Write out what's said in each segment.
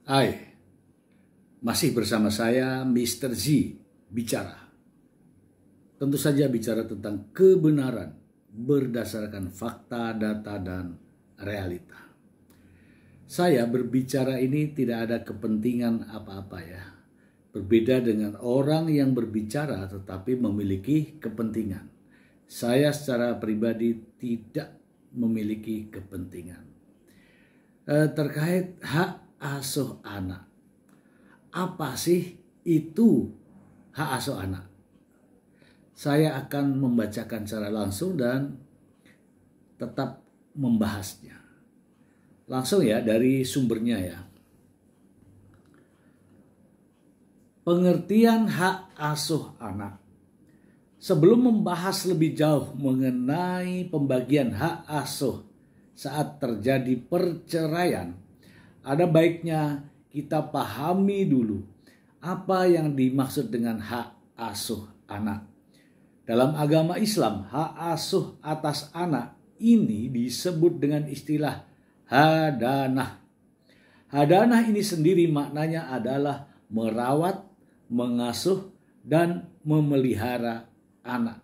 Hai, masih bersama saya Mr. Z bicara. Tentu saja bicara tentang kebenaran berdasarkan fakta, data, dan realita. Saya berbicara ini tidak ada kepentingan apa-apa ya. Berbeda dengan orang yang berbicara tetapi memiliki kepentingan. Saya secara pribadi tidak memiliki kepentingan. Terkait hak asuh anak. Apa sih itu hak asuh anak? Saya akan membacakan secara langsung dan tetap membahasnya. Langsung ya dari sumbernya ya. Pengertian hak asuh anak. Sebelum membahas lebih jauh mengenai pembagian hak asuh saat terjadi perceraian, ada baiknya kita pahami dulu apa yang dimaksud dengan hak asuh anak. Dalam agama Islam, hak asuh atas anak ini disebut dengan istilah hadanah. Hadanah ini sendiri maknanya adalah merawat, mengasuh, dan memelihara anak.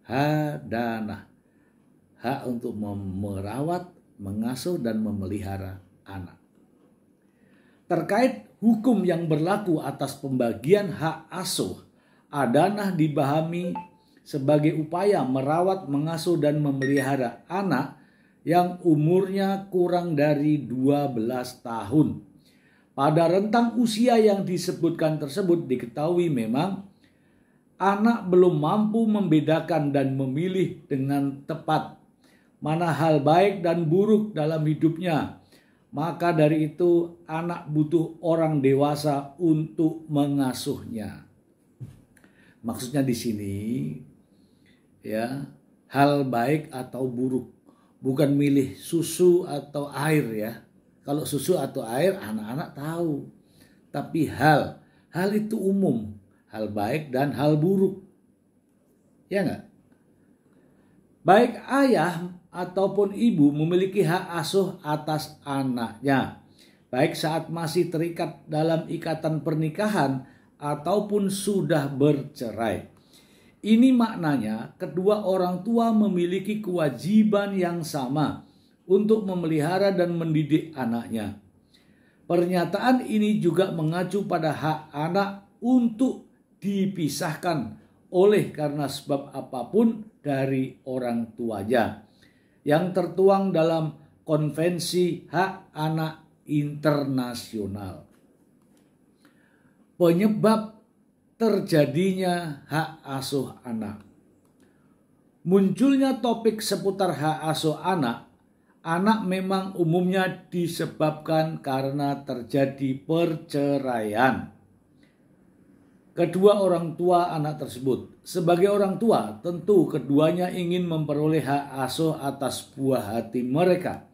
Hadanah. Hak untuk merawat, mengasuh, dan memelihara anak. Terkait hukum yang berlaku atas pembagian hak asuh, hadanah dipahami sebagai upaya merawat, mengasuh, dan memelihara anak yang umurnya kurang dari 12 tahun. Pada rentang usia yang disebutkan tersebut diketahui memang anak belum mampu membedakan dan memilih dengan tepat mana hal baik dan buruk dalam hidupnya. Maka dari itu anak butuh orang dewasa untuk mengasuhnya. Maksudnya di sini ya, hal baik atau buruk, bukan milih susu atau air ya. Kalau susu atau air anak-anak tahu. Tapi hal itu umum, hal baik dan hal buruk. Ya enggak? Baik ayah ataupun ibu memiliki hak asuh atas anaknya, baik saat masih terikat dalam ikatan pernikahan ataupun sudah bercerai. Ini maknanya kedua orang tua memiliki kewajiban yang sama untuk memelihara dan mendidik anaknya. Pernyataan ini juga mengacu pada hak anak untuk dipisahkan oleh karena sebab apapun dari orang tuanya yang tertuang dalam Konvensi Hak Anak Internasional. Penyebab terjadinya hak asuh anak. Munculnya topik seputar hak asuh anak memang umumnya disebabkan karena terjadi perceraian kedua orang tua anak tersebut. Sebagai orang tua, tentu keduanya ingin memperoleh hak asuh atas buah hati mereka.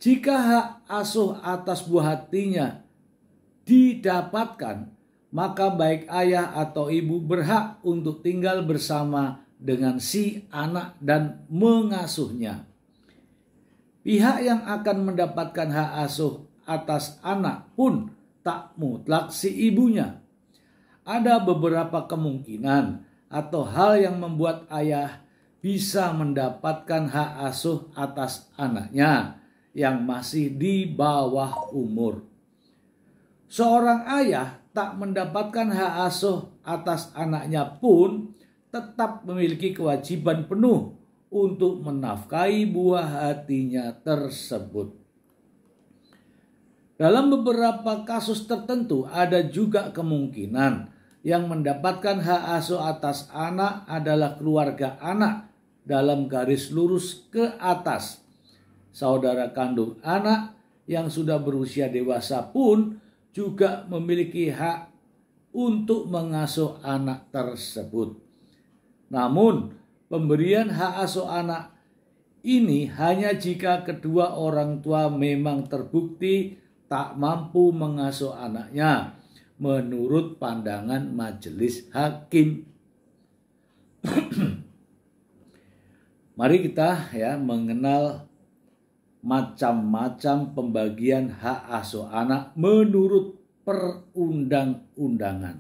Jika hak asuh atas buah hatinya didapatkan, maka baik ayah atau ibu berhak untuk tinggal bersama dengan si anak dan mengasuhnya. Pihak yang akan mendapatkan hak asuh atas anak pun tak mutlak si ibunya. Ada beberapa kemungkinan atau hal yang membuat ayah bisa mendapatkan hak asuh atas anaknya yang masih di bawah umur. Seorang ayah tak mendapatkan hak asuh atas anaknya pun tetap memiliki kewajiban penuh untuk menafkahi buah hatinya tersebut. Dalam beberapa kasus tertentu ada juga kemungkinan yang mendapatkan hak asuh atas anak adalah keluarga anak dalam garis lurus ke atas. Saudara kandung anak yang sudah berusia dewasa pun juga memiliki hak untuk mengasuh anak tersebut. Namun, pemberian hak asuh anak ini hanya jika kedua orang tua memang terbukti tak mampu mengasuh anaknya menurut pandangan majelis hakim. Mari kita ya macam-macam pembagian hak asuh anak menurut perundang-undangan.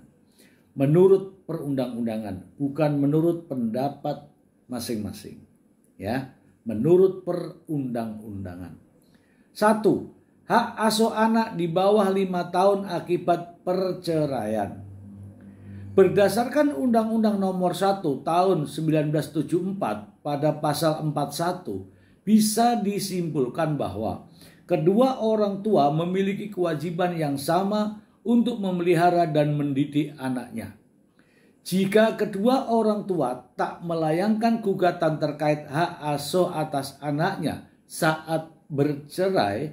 Menurut perundang-undangan, bukan menurut pendapat masing-masing. Ya, menurut perundang-undangan. 1. Hak asuh anak di bawah 5 tahun akibat perceraian. Berdasarkan Undang-Undang Nomor 1 Tahun 1974 pada pasal 41, bisa disimpulkan bahwa kedua orang tua memiliki kewajiban yang sama untuk memelihara dan mendidik anaknya. Jika kedua orang tua tak melayangkan gugatan terkait hak asuh atas anaknya saat bercerai,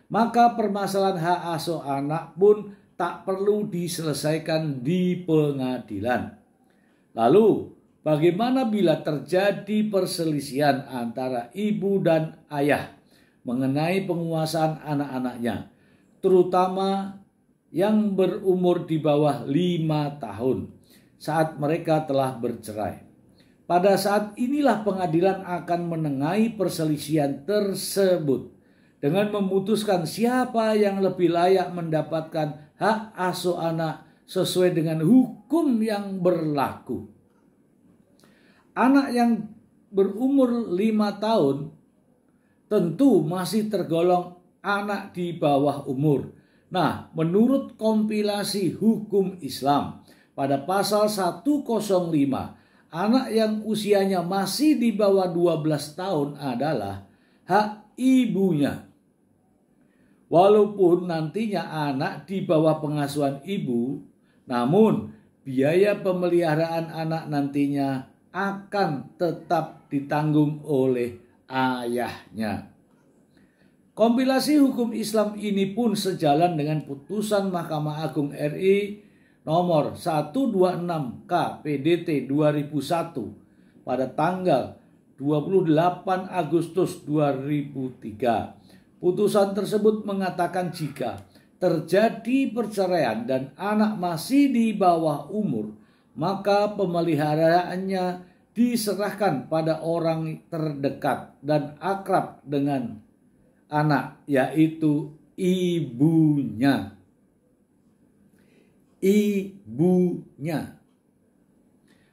maka permasalahan hak asuh anak pun tak perlu diselesaikan di pengadilan. Lalu, bagaimana bila terjadi perselisihan antara ibu dan ayah mengenai penguasaan anak-anaknya, terutama yang berumur di bawah 5 tahun saat mereka telah bercerai? Pada saat inilah pengadilan akan menengahi perselisihan tersebut dengan memutuskan siapa yang lebih layak mendapatkan hak asuh anak sesuai dengan hukum yang berlaku. Anak yang berumur 5 tahun tentu masih tergolong anak di bawah umur. Nah, menurut kompilasi hukum Islam pada pasal 105, anak yang usianya masih di bawah 12 tahun adalah hak ibunya. Walaupun nantinya anak di bawah pengasuhan ibu, namun biaya pemeliharaan anak nantinya akan tetap ditanggung oleh ayahnya. Kompilasi hukum Islam ini pun sejalan dengan putusan Mahkamah Agung RI nomor 126 KPDT 2001 pada tanggal 28 Agustus 2003. Putusan tersebut mengatakan jika terjadi perceraian dan anak masih di bawah umur, maka pemeliharaannya diserahkan pada orang terdekat dan akrab dengan anak, yaitu ibunya.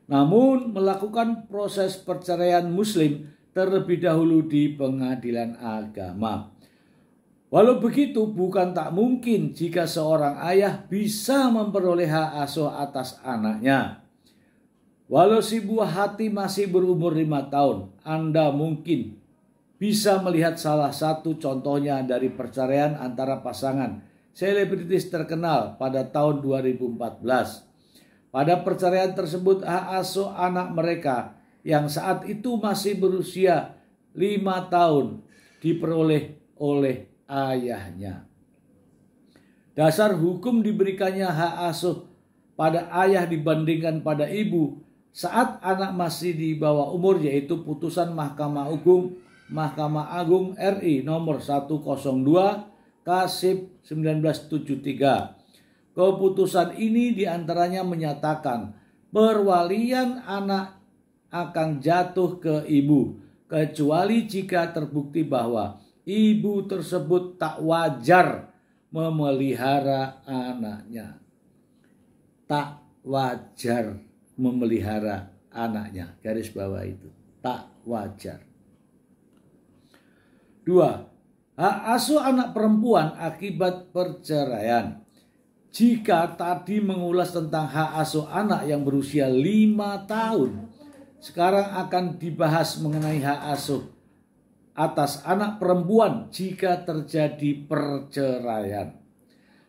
Namun melakukan proses perceraian muslim terlebih dahulu di pengadilan agama. Walau begitu, bukan tak mungkin jika seorang ayah bisa memperoleh hak asuh atas anaknya. Walau si buah hati masih berumur 5 tahun, Anda mungkin bisa melihat salah satu contohnya dari perceraian antara pasangan selebritis terkenal pada tahun 2014. Pada perceraian tersebut, hak asuh anak mereka yang saat itu masih berusia 5 tahun diperoleh oleh ayahnya. Dasar hukum diberikannya hak asuh pada ayah dibandingkan pada ibu saat anak masih di bawah umur, yaitu putusan Mahkamah Agung RI nomor 102 Kasib 1973. Keputusan ini diantaranya menyatakan perwalian anak akan jatuh ke ibu, kecuali jika terbukti bahwa ibu tersebut tak wajar memelihara anaknya. Tak wajar memelihara anaknya. Garis bawah itu. Tak wajar. 2. Hak asuh anak perempuan akibat perceraian. Jika tadi mengulas tentang hak asuh anak yang berusia 5 tahun, sekarang akan dibahas mengenai hak asuh atas anak perempuan jika terjadi perceraian.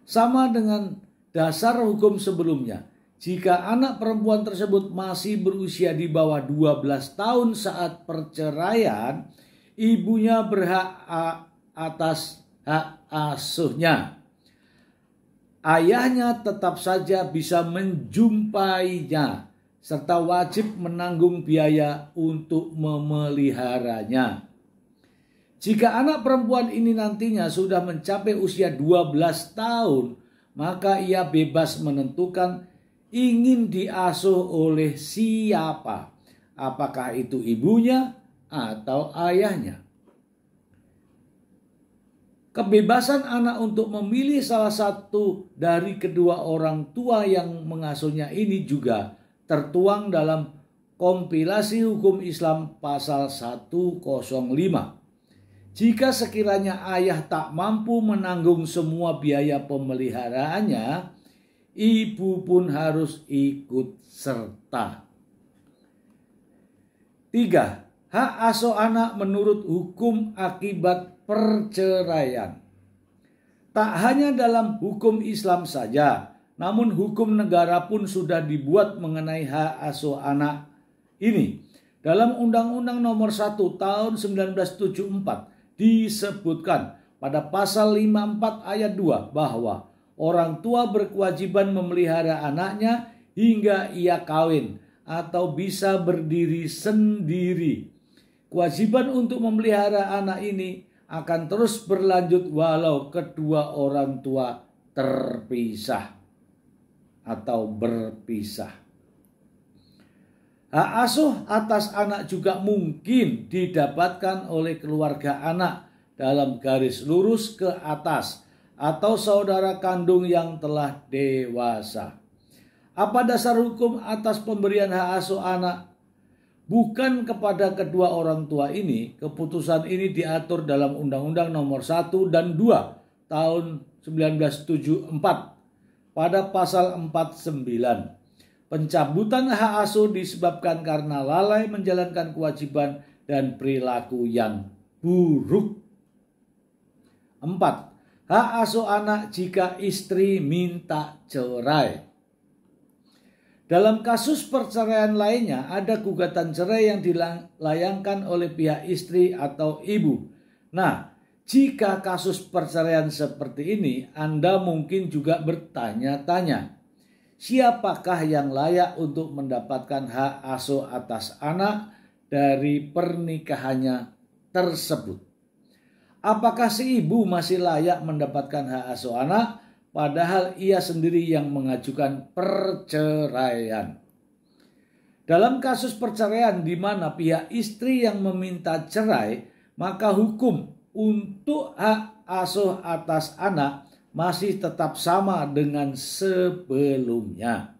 Sama dengan dasar hukum sebelumnya, jika anak perempuan tersebut masih berusia di bawah 12 tahun saat perceraian, ibunya berhak atas hak asuhnya. Ayahnya tetap saja bisa menjumpainya serta wajib menanggung biaya untuk memeliharanya. Jika anak perempuan ini nantinya sudah mencapai usia 12 tahun, maka ia bebas menentukan ingin diasuh oleh siapa, apakah itu ibunya atau ayahnya. Kebebasan anak untuk memilih salah satu dari kedua orang tua yang mengasuhnya ini juga tertuang dalam kompilasi hukum Islam pasal 105. Jika sekiranya ayah tak mampu menanggung semua biaya pemeliharaannya, ibu pun harus ikut serta. 3. Hak asuh anak menurut hukum akibat perceraian. Tak hanya dalam hukum Islam saja, namun hukum negara pun sudah dibuat mengenai hak asuh anak ini. Dalam Undang-Undang Nomor 1 Tahun 1974 disebutkan pada pasal 54 ayat 2 bahwa orang tua berkewajiban memelihara anaknya hingga ia kawin atau bisa berdiri sendiri. Kewajiban untuk memelihara anak ini akan terus berlanjut walau kedua orang tua terpisah atau berpisah. Hak asuh atas anak juga mungkin didapatkan oleh keluarga anak dalam garis lurus ke atas atau saudara kandung yang telah dewasa. Apa dasar hukum atas pemberian hak asuh anak? Bukan kepada kedua orang tua ini. Keputusan ini diatur dalam Undang-Undang Nomor 1 dan 2 Tahun 1974 pada pasal 49. Pencabutan hak asuh disebabkan karena lalai menjalankan kewajiban dan perilaku yang buruk. 4. Hak asuh anak jika istri minta cerai. Dalam kasus perceraian lainnya, ada gugatan cerai yang dilayangkan oleh pihak istri atau ibu. Nah, jika kasus perceraian seperti ini, Anda mungkin juga bertanya-tanya, siapakah yang layak untuk mendapatkan hak asuh atas anak dari pernikahannya tersebut? Apakah si ibu masih layak mendapatkan hak asuh anak padahal ia sendiri yang mengajukan perceraian? Dalam kasus perceraian di mana pihak istri yang meminta cerai, maka hukum untuk hak asuh atas anak masih tetap sama dengan sebelumnya.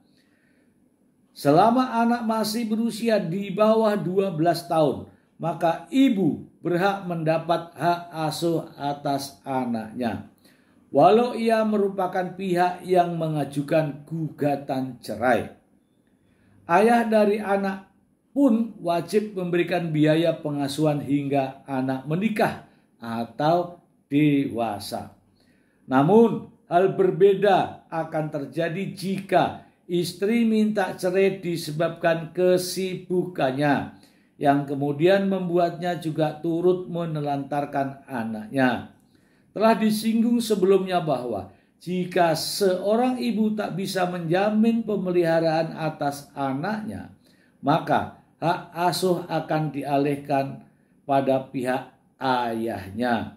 Selama anak masih berusia di bawah 12 tahun, maka ibu berhak mendapat hak asuh atas anaknya, walau ia merupakan pihak yang mengajukan gugatan cerai. Ayah dari anak pun wajib memberikan biaya pengasuhan hingga anak menikah atau dewasa. Namun, hal berbeda akan terjadi jika istri minta cerai disebabkan kesibukannya, yang kemudian membuatnya juga turut menelantarkan anaknya. Telah disinggung sebelumnya bahwa jika seorang ibu tak bisa menjamin pemeliharaan atas anaknya, maka hak asuh akan dialihkan pada pihak ayahnya.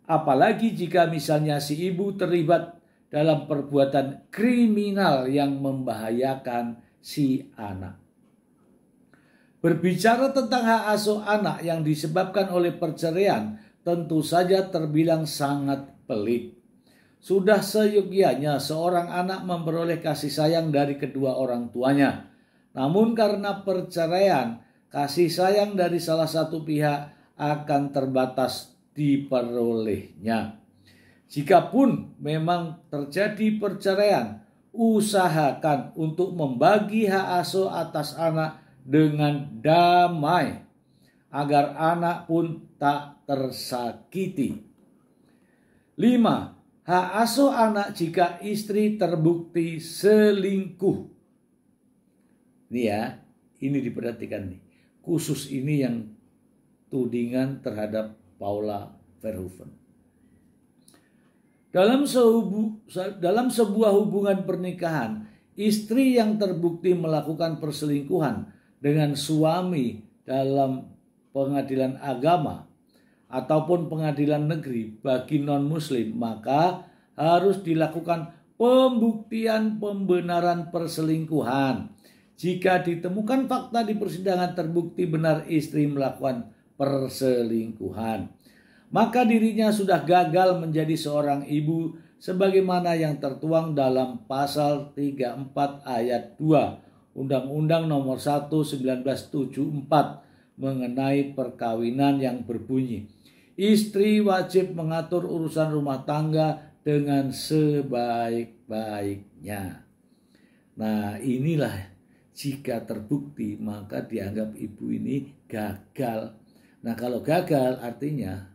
Apalagi jika misalnya si ibu terlibat dalam perbuatan kriminal yang membahayakan si anak. Berbicara tentang hak asuh anak yang disebabkan oleh perceraian tentu saja terbilang sangat pelik. Sudah seyogyanya seorang anak memperoleh kasih sayang dari kedua orang tuanya. Namun karena perceraian, kasih sayang dari salah satu pihak akan terbatas diperolehnya. Jikapun memang terjadi perceraian, usahakan untuk membagi hak asuh atas anak dengan damai agar anak pun tak tersakiti. 5. Hak asuh anak jika istri terbukti selingkuh. Ini ya, ini diperhatikan nih. Khusus ini yang tudingan terhadap Paula Verhoeven. Dalam sebuah hubungan pernikahan, istri yang terbukti melakukan perselingkuhan dengan suami dalam pengadilan agama ataupun pengadilan negeri bagi non-muslim, maka harus dilakukan pembuktian pembenaran perselingkuhan. Jika ditemukan fakta di persidangan terbukti benar istri melakukan perselingkuhan, maka dirinya sudah gagal menjadi seorang ibu sebagaimana yang tertuang dalam pasal 34 ayat 2 Undang-Undang Nomor 1 1974 mengenai perkawinan yang berbunyi, istri wajib mengatur urusan rumah tangga dengan sebaik-baiknya. Nah, inilah jika terbukti maka dianggap ibu ini gagal. Nah, kalau gagal artinya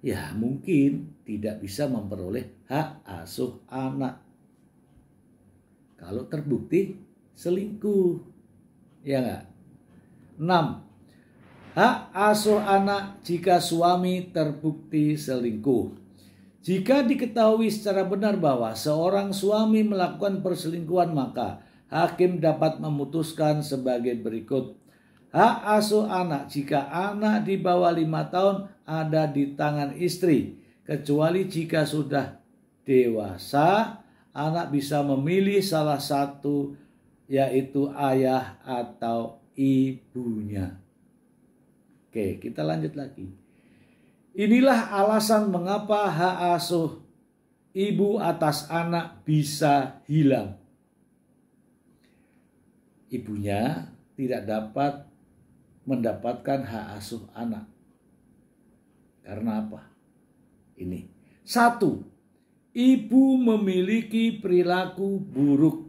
ya mungkin tidak bisa memperoleh hak asuh anak. Kalau terbukti selingkuh, ya enggak? 6. Hak asuh anak jika suami terbukti selingkuh. Jika diketahui secara benar bahwa seorang suami melakukan perselingkuhan, maka hakim dapat memutuskan sebagai berikut. Hak asuh anak jika anak di bawah 5 tahun ada di tangan istri, kecuali jika sudah dewasa, anak bisa memilih salah satu, yaitu ayah atau ibunya. Oke, kita lanjut lagi. Inilah alasan mengapa hak asuh ibu atas anak bisa hilang. Ibunya tidak dapat mendapatkan hak asuh anak. Karena apa? Ini. 1. Ibu memiliki perilaku buruk.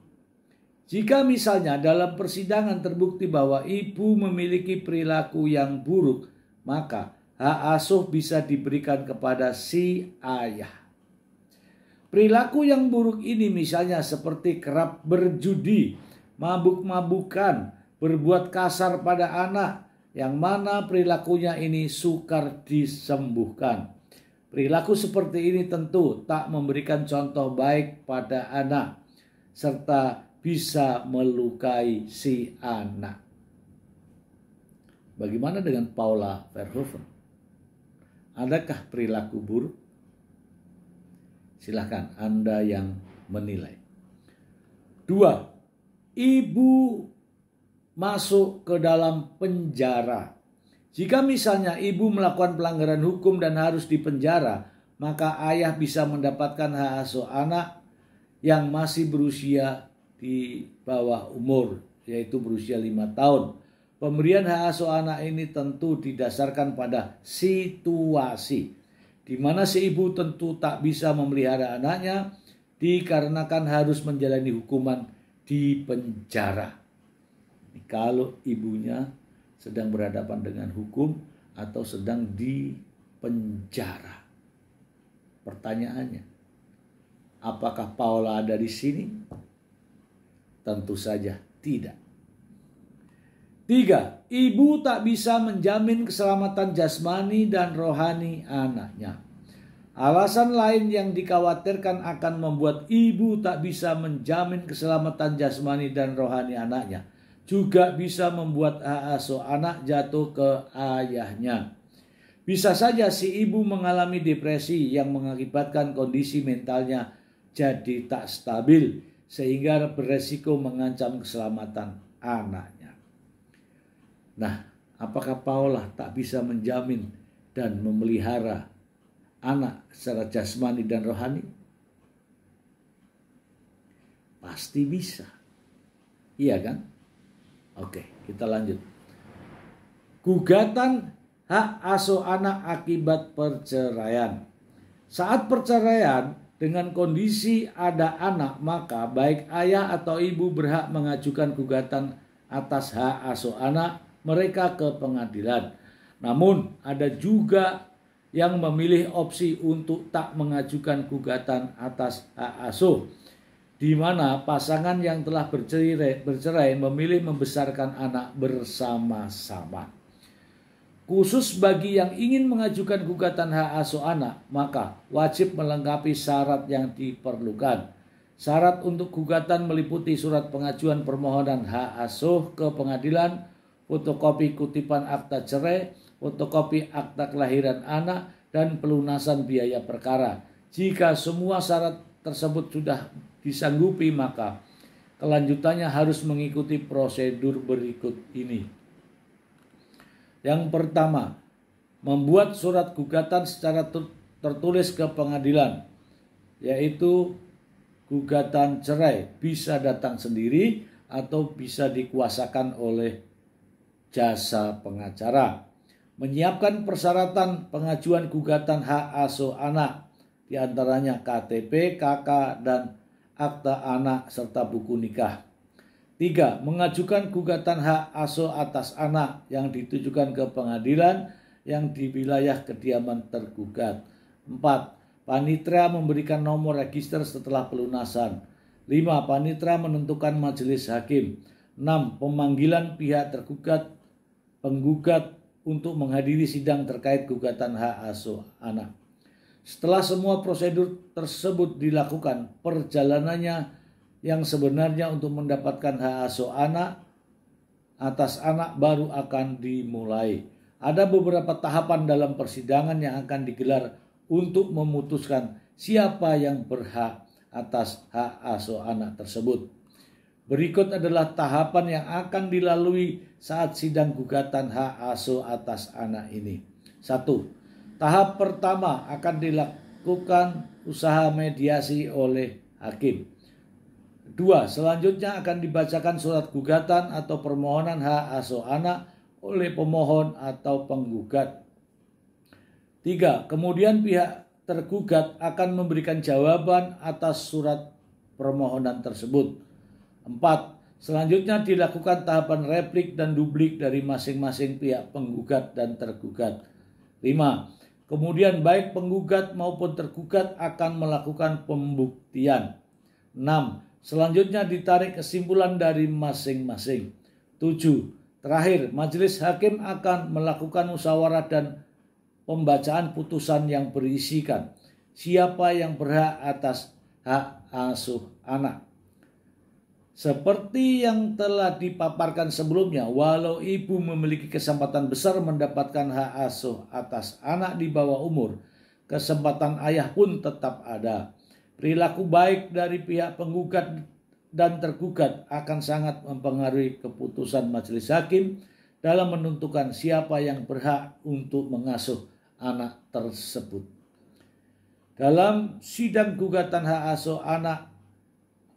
Jika misalnya dalam persidangan terbukti bahwa ibu memiliki perilaku yang buruk, maka hak asuh bisa diberikan kepada si ayah. Perilaku yang buruk ini misalnya seperti kerap berjudi, mabuk-mabukan, berbuat kasar pada anak, yang mana perilakunya ini sukar disembuhkan. Perilaku seperti ini tentu tak memberikan contoh baik pada anak, serta bisa melukai si anak. Bagaimana dengan Paula Verhoeven? Adakah perilaku buruk? Silakan Anda yang menilai. 2. Ibu masuk ke dalam penjara. Jika misalnya ibu melakukan pelanggaran hukum dan harus dipenjara, maka ayah bisa mendapatkan hak asuh anak yang masih berusia di bawah umur, yaitu berusia 5 tahun. Pemberian hak asuh anak ini tentu didasarkan pada situasi, di mana si ibu tentu tak bisa memelihara anaknya dikarenakan harus menjalani hukuman di penjara. Kalau ibunya sedang berhadapan dengan hukum atau sedang di penjara. Pertanyaannya, apakah Paula ada di sini? Tentu saja tidak. 3. Ibu tak bisa menjamin keselamatan jasmani dan rohani anaknya. Alasan lain yang dikhawatirkan akan membuat ibu tak bisa menjamin keselamatan jasmani dan rohani anaknya juga bisa membuat hak asuh anak jatuh ke ayahnya. Bisa saja si ibu mengalami depresi yang mengakibatkan kondisi mentalnya jadi tak stabil sehingga beresiko mengancam keselamatan anaknya. Nah, apakah Paula tak bisa menjamin dan memelihara anak secara jasmani dan rohani? Pasti bisa. Iya kan? Oke, kita lanjut. Gugatan hak asuh anak akibat perceraian. Saat perceraian dengan kondisi ada anak, maka baik ayah atau ibu berhak mengajukan gugatan atas hak asuh anak mereka ke pengadilan. Namun ada juga yang memilih opsi untuk tak mengajukan gugatan atas hak asuh, di mana pasangan yang telah bercerai memilih membesarkan anak bersama-sama. Khusus bagi yang ingin mengajukan gugatan hak asuh anak, maka wajib melengkapi syarat yang diperlukan. Syarat untuk gugatan meliputi surat pengajuan permohonan hak asuh ke pengadilan, fotokopi kutipan akta cerai, fotokopi akta kelahiran anak, dan pelunasan biaya perkara. Jika semua syarat tersebut sudah disanggupi, maka kelanjutannya harus mengikuti prosedur berikut ini. Yang pertama, membuat surat gugatan secara tertulis ke pengadilan, yaitu gugatan cerai bisa datang sendiri atau bisa dikuasakan oleh jasa pengacara. Menyiapkan persyaratan pengajuan gugatan hak asuh anak, diantaranya KTP, KK, dan akta anak serta buku nikah. 3. Mengajukan gugatan hak asuh atas anak yang ditujukan ke pengadilan yang di wilayah kediaman tergugat. 4. Panitera memberikan nomor register setelah pelunasan. 5. Panitera menentukan majelis hakim. 6. Pemanggilan pihak tergugat, penggugat untuk menghadiri sidang terkait gugatan hak asuh anak. Setelah semua prosedur tersebut dilakukan, perjalanannya yang sebenarnya untuk mendapatkan hak asuh anak atas anak baru akan dimulai. Ada beberapa tahapan dalam persidangan yang akan digelar untuk memutuskan siapa yang berhak atas hak asuh anak tersebut. Berikut adalah tahapan yang akan dilalui saat sidang gugatan hak asuh atas anak ini. 1. Tahap pertama akan dilakukan usaha mediasi oleh hakim. 2. Selanjutnya akan dibacakan surat gugatan atau permohonan hak asuh anak oleh pemohon atau penggugat. 3. Kemudian pihak tergugat akan memberikan jawaban atas surat permohonan tersebut. 4. Selanjutnya dilakukan tahapan replik dan dublik dari masing-masing pihak penggugat dan tergugat. 5. Kemudian baik penggugat maupun tergugat akan melakukan pembuktian. 6. Selanjutnya ditarik kesimpulan dari masing-masing. 7. Terakhir, majelis hakim akan melakukan musyawarah dan pembacaan putusan yang berisikan siapa yang berhak atas hak asuh anak. Seperti yang telah dipaparkan sebelumnya, walau ibu memiliki kesempatan besar mendapatkan hak asuh atas anak di bawah umur, kesempatan ayah pun tetap ada. Perilaku baik dari pihak penggugat dan tergugat akan sangat mempengaruhi keputusan majelis hakim dalam menentukan siapa yang berhak untuk mengasuh anak tersebut. Dalam sidang gugatan hak asuh anak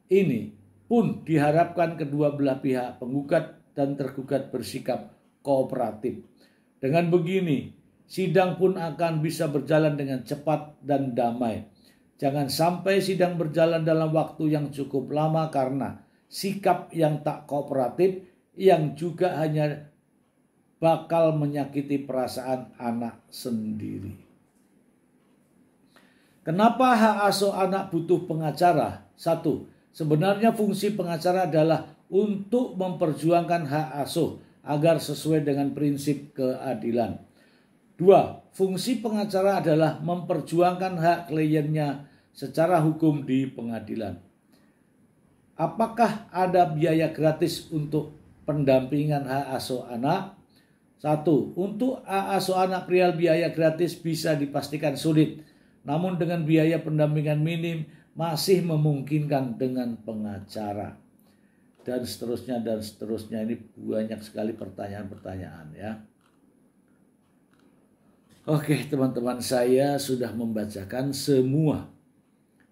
ini pun diharapkan kedua belah pihak penggugat dan tergugat bersikap kooperatif. Dengan begini, sidang pun akan bisa berjalan dengan cepat dan damai. Jangan sampai sidang berjalan dalam waktu yang cukup lama karena sikap yang tak kooperatif yang juga hanya bakal menyakiti perasaan anak sendiri. Kenapa hak asuh anak butuh pengacara? 1. Sebenarnya fungsi pengacara adalah untuk memperjuangkan hak asuh agar sesuai dengan prinsip keadilan. 2. Fungsi pengacara adalah memperjuangkan hak kliennya secara hukum di pengadilan. Apakah ada biaya gratis untuk pendampingan hak asuh anak? 1. Untuk hak asuh anak perihal biaya gratis bisa dipastikan sulit, namun dengan biaya pendampingan minim masih memungkinkan dengan pengacara. Dan seterusnya dan seterusnya. Ini banyak sekali pertanyaan-pertanyaan ya. Oke teman-teman, saya sudah membacakan semua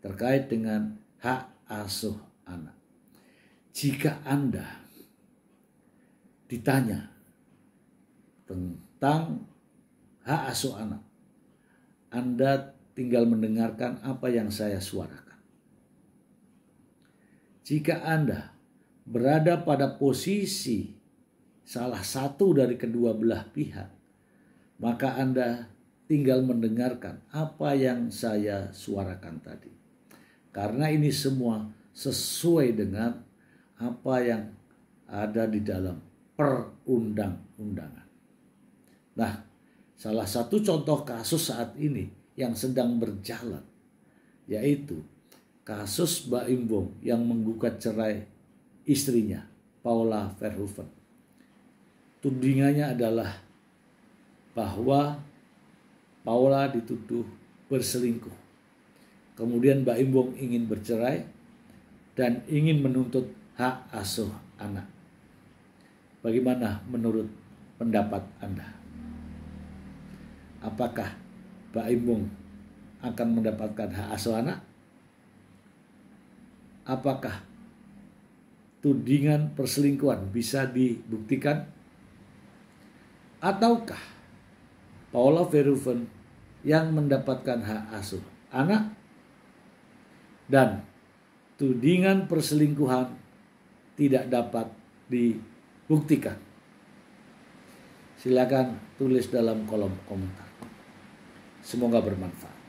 terkait dengan hak asuh anak. Jika Anda ditanya tentang hak asuh anak, Anda tinggal mendengarkan apa yang saya suarakan. Jika Anda berada pada posisi salah satu dari kedua belah pihak, maka Anda tinggal mendengarkan apa yang saya suarakan tadi. Karena ini semua sesuai dengan apa yang ada di dalam perundang-undangan. Nah, salah satu contoh kasus saat ini yang sedang berjalan, yaitu kasus Mbak Imbong yang menggugat cerai istrinya, Paula Verhoeven. Tudingannya adalah bahwa Paula dituduh berselingkuh. Kemudian Mbak Imbong ingin bercerai dan ingin menuntut hak asuh anak. Bagaimana menurut pendapat Anda? Apakah Pak Imbung akan mendapatkan hak asuh anak? Apakah tudingan perselingkuhan bisa dibuktikan? Ataukah Paula Verhoeven yang mendapatkan hak asuh anak dan tudingan perselingkuhan tidak dapat dibuktikan? Silakan tulis dalam kolom komentar. Semoga bermanfaat.